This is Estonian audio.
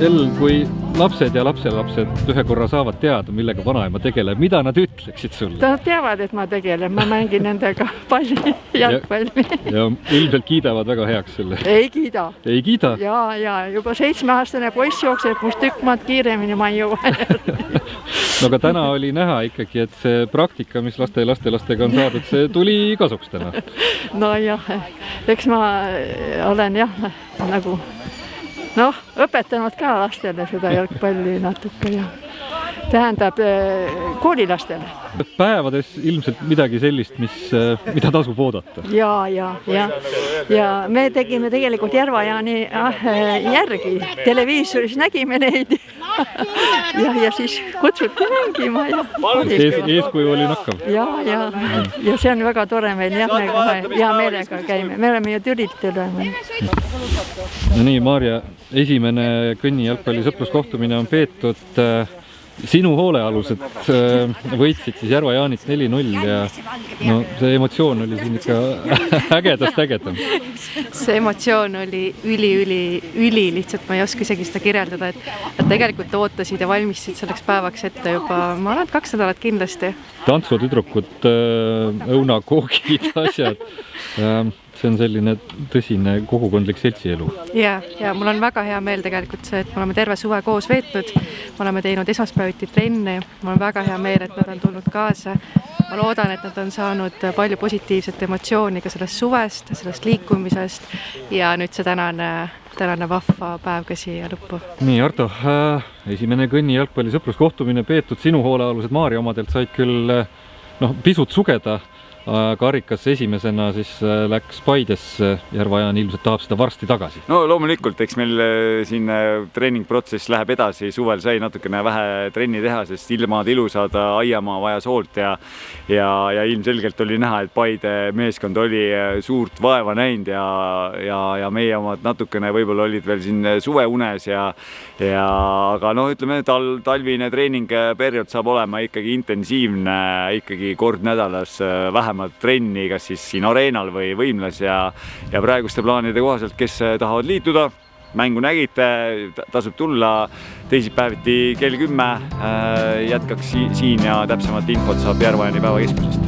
sel, kui lapsed ja lapselapsed ühe korra saavad teada, millega vanaema tegeleb, mida nad ütleksid sulle? Nad teavad, et ma tegelen, ma mängin nendega palli, jalgpalli. Ja ilmselt kiidavad väga heaks selle. Ei kiida. Ei kiida? Ja juba 7-aastane poiss jookseb must tükk maad kiiremini, ma ei jõua. No aga täna oli näha ikkagi, et see praktika, mis laste ja lastelastega on saadud, see tuli kasuks täna. No jah, eks ma olen nagu õpetanud ka lastele seda jalgpalli natuke ja tähendab koolilastele. Päevades ilmselt midagi sellist, mida tasub oodata. Ja me tegime tegelikult Järva-Jaani järgi. Televiisoris nägime neid ja siis kutsuti mängima. Eeskuju oli nakkav. Ja see on väga tore meil, me hea meelega käime. Me oleme ju Türitel. No nii, Maarja, esimene kõnni jalgpalli sõpruskohtumine on peetud. Sinu hoolealused võitsid siis Järva-Jaanit 4-0 ja see emotsioon oli siin ikka ägedast ägedam. See emotsioon oli üli lihtsalt, ma ei oska isegi seda kirjeldada, et tegelikult ootasid ja valmistasid selleks päevaks ette juba, ma arvan, 2 nädalat kindlasti. Tantsutüdrukud, õunakoogid, asjad. See on selline tõsine kogukondlik seltsielu. Ja mul on väga hea meel tegelikult see, et me oleme terve suve koos veetnud. Me oleme teinud esmaspäeviti trenni. Mul on väga hea meel, et nad on tulnud kaasa. Ma loodan, et nad on saanud palju positiivset emotsiooni ka sellest suvest, sellest liikumisest ja nüüd see tänane vahva päev ka siia lõppu. Nii, Arto, esimene kõnni jalgpalli sõpruskohtumine peetud, sinu hoolealused Maarja omadelt said küll pisut sugeda. Karikas esimesena siis läks Paidesse, Järva-Jaani ilmselt tahab seda varsti tagasi. No loomulikult, eks meil siin treeningprotsess läheb edasi, suvel sai natukene vähe trenni teha, sest ilmad ilusad, aiamaa vajas hoolt ja ilmselgelt oli näha, et Paide meeskond oli suurt vaeva näinud ja meie omad natukene võib-olla olid veel siin suveunes aga ütleme, talvine treeningperiood saab olema ikkagi intensiivne, ikkagi kord nädalas vähem trenni, kas siis siin areenal või võimlas ja praeguste plaanide kohaselt, kes tahavad liituda, mängu nägite, tasub tulla teisipäeviti kell 10, jätkaks siin ja täpsemat infot saab Järva-Jaani päevakeskusest.